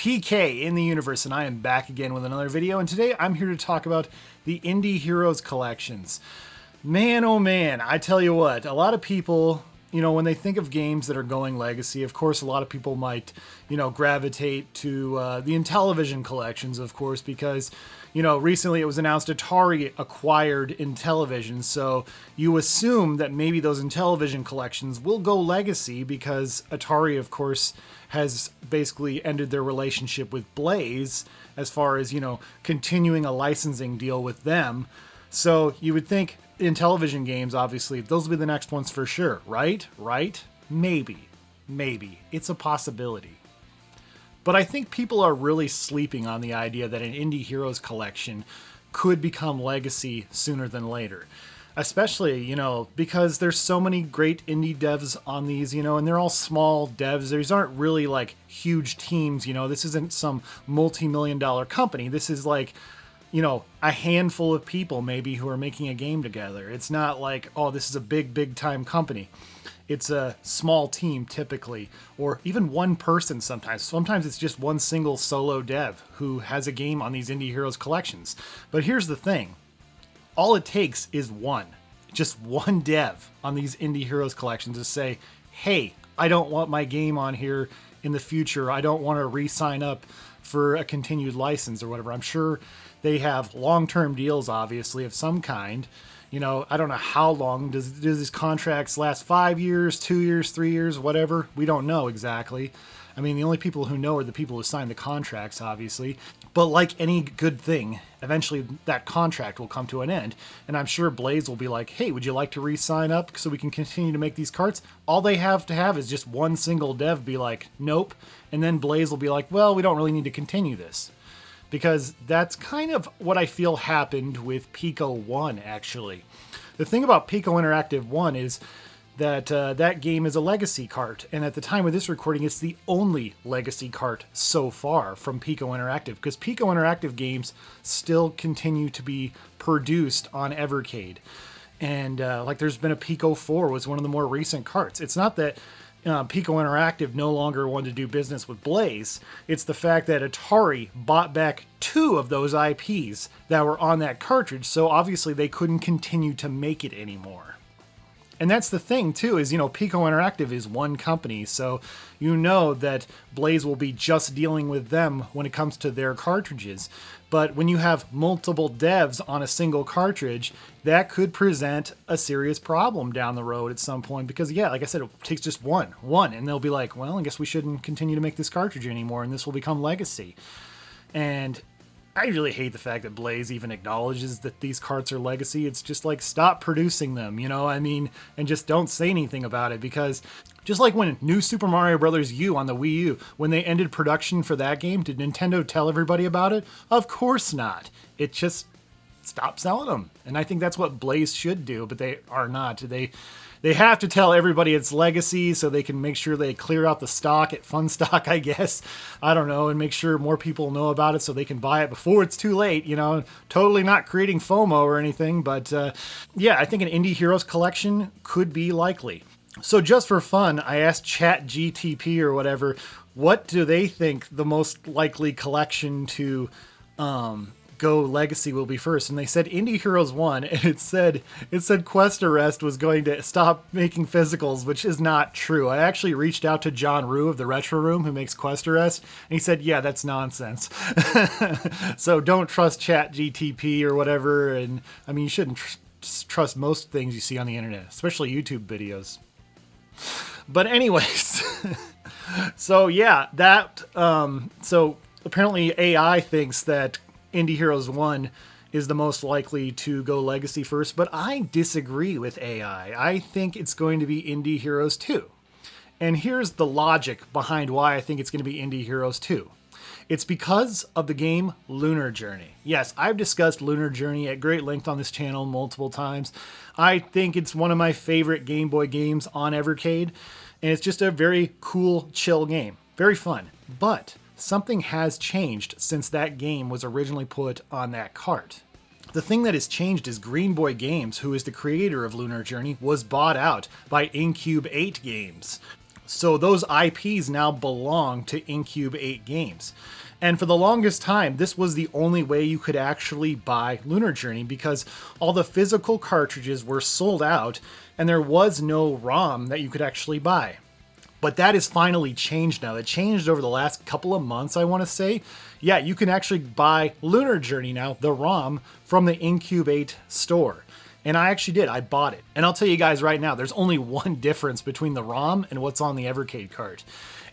PK in the universe, and I am back again with another video, and today I'm here to talk about the Indie Heroes collections. Man, oh man, I tell you what, a lot of people, when they think of games that are going legacy, of course, a lot of people might, gravitate to the Intellivision collections, of course, because, recently it was announced Atari acquired Intellivision, so you assume that maybe those Intellivision collections will go legacy because Atari, of course, has basically ended their relationship with Blaze as far as, continuing a licensing deal with them. So you would think Intellivision games, obviously, those will be the next ones for sure, right? Right? Maybe. It's a possibility. But I think people are really sleeping on the idea that an Indie Heroes collection could become legacy sooner than later. Especially, because there's so many great indie devs on these, and they're all small devs. These aren't really like huge teams, this isn't some multi-million-dollar company. This is like, a handful of people maybe who are making a game together. It's not like, oh, this is a big time company. It's a small team typically, or even one person sometimes. Sometimes it's just one single solo dev who has a game on these Indie Heroes collections. But here's the thing. All it takes is just one dev on these Indie Heroes collections to say, hey, I don't want my game on here in the future. I don't want to re-sign up for a continued license or whatever. I'm sure they have long-term deals, obviously, of some kind. I don't know how long. Do these contracts last 5 years, 2 years, 3 years, whatever? We don't know exactly. I mean, the only people who know are the people who sign the contracts, obviously. But like any good thing, eventually that contract will come to an end. And I'm sure Blaze will be like, hey, would you like to re-sign up so we can continue to make these carts? All they have to have is just one single dev be like, nope. And then Blaze will be like, well, we don't really need to continue this. Because that's kind of what I feel happened with Pico 1, actually. The thing about Pico Interactive 1 is that that game is a legacy cart, and at the time of this recording, it's the only legacy cart so far from Pico Interactive, because Pico Interactive games still continue to be produced on Evercade. And there's been a Pico 4 was one of the more recent carts. It's not that Pico Interactive no longer wanted to do business with Blaze. It's the fact that Atari bought back 2 of those IPs that were on that cartridge, so obviously they couldn't continue to make it anymore. And that's the thing, too, is, Pico Interactive is one company, so that Blaze will be just dealing with them when it comes to their cartridges. But when you have multiple devs on a single cartridge, that could present a serious problem down the road at some point. Because, yeah, like I said, it takes just one, and they'll be like, well, I guess we shouldn't continue to make this cartridge anymore, and this will become legacy. And I really hate the fact that Blaze even acknowledges that these carts are legacy. It's just like, stop producing them, and just don't say anything about it, because just like when New Super Mario Bros. U on the Wii U, when they ended production for that game, did Nintendo tell everybody about it? Of course not. It just stopped selling them. And I think that's what Blaze should do, but they are not. They have to tell everybody it's legacy so they can make sure they clear out the stock at Fun Stock, I guess. I don't know, and make sure more people know about it so they can buy it before it's too late, Totally not creating FOMO or anything, but yeah, I think an Indie Heroes collection could be likely. So just for fun, I asked ChatGTP or whatever, what do they think the most likely collection to go legacy will be first, and they said Indie Heroes 1, and it said Quest Arrest was going to stop making physicals, which is not true. I actually reached out to John Rue of the Retro Room, who makes Quest Arrest, and he said, yeah, that's nonsense. So don't trust ChatGTP or whatever, and you shouldn't trust most things you see on the internet, especially YouTube videos. But anyways, so yeah, so apparently AI thinks that Indie Heroes 1 is the most likely to go legacy first, but I disagree with AI. I think it's going to be Indie Heroes 2. And here's the logic behind why I think it's going to be Indie Heroes 2. It's because of the game Lunar Journey. Yes, I've discussed Lunar Journey at great length on this channel multiple times. I think it's one of my favorite Game Boy games on Evercade, and it's just a very cool, chill game. Very fun. But something has changed since that game was originally put on that cart. The thing that has changed is Green Boy Games, who is the creator of Lunar Journey, was bought out by Incube 8 Games, So those IPs now belong to Incube 8 Games. And for the longest time, this was the only way you could actually buy Lunar Journey, because all the physical cartridges were sold out and there was no ROM that you could actually buy. But that has finally changed now. It changed over the last couple of months, I want to say. Yeah, you can actually buy Lunar Journey now, the ROM, from the Incube 8 store. And I actually did. I bought it. And I'll tell you guys right now, there's only one difference between the ROM and what's on the Evercade cart.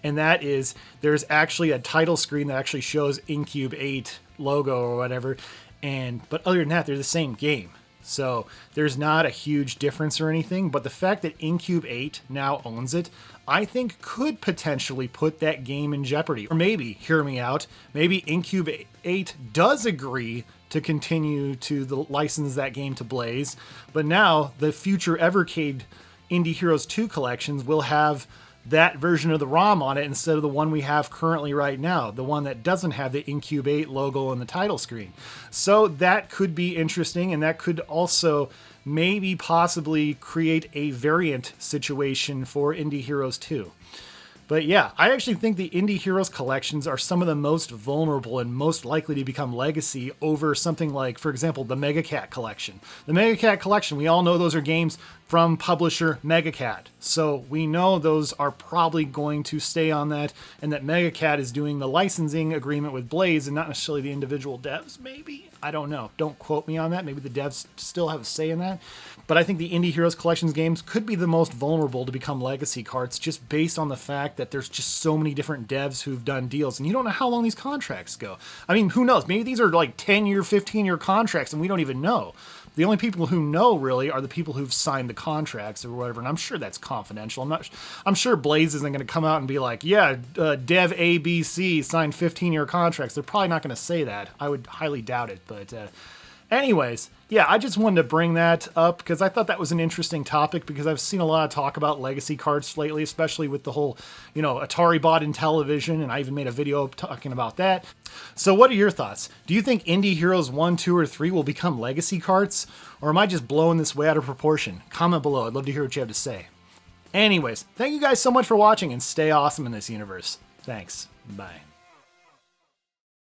And that is there's actually a title screen that actually shows Incube 8 logo or whatever. But other than that, they're the same game. So there's not a huge difference or anything. But the fact that Incube 8 now owns it, I think could potentially put that game in jeopardy. Or maybe, hear me out, maybe Incube 8 does agree to continue to license that game to Blaze, but now the future Evercade Indie Heroes 2 collections will have that version of the ROM on it instead of the one we have currently right now, the one that doesn't have the Incube 8 logo on the title screen. So that could be interesting, and that could also maybe possibly create a variant situation for Indie Heroes 2. But yeah, I actually think the Indie Heroes collections are some of the most vulnerable and most likely to become legacy over something like, for example, the Megacat collection. The Megacat collection, we all know those are games from publisher Megacat. So we know those are probably going to stay on that, and that Megacat is doing the licensing agreement with Blaze and not necessarily the individual devs, maybe? I don't know. Don't quote me on that. Maybe the devs still have a say in that. But I think the Indie Heroes Collections games could be the most vulnerable to become legacy carts, just based on the fact that there's just so many different devs who've done deals, and you don't know how long these contracts go. I mean, who knows? Maybe these are like 10-year, 15-year contracts, and we don't even know. The only people who know really are the people who've signed the contracts or whatever, and I'm sure that's confidential. I'm sure Blaze isn't going to come out and be like, yeah, Dev ABC signed 15-year contracts. They're probably not going to say that. I would highly doubt it, but anyways, yeah, I just wanted to bring that up because I thought that was an interesting topic, because I've seen a lot of talk about legacy cards lately, especially with the whole, Atari bought Intellivision, and I even made a video talking about that. So what are your thoughts? Do you think Indie Heroes 1, 2, or 3 will become legacy cards? Or am I just blowing this way out of proportion? Comment below. I'd love to hear what you have to say. Anyways, thank you guys so much for watching, and stay awesome in this universe. Thanks. Bye.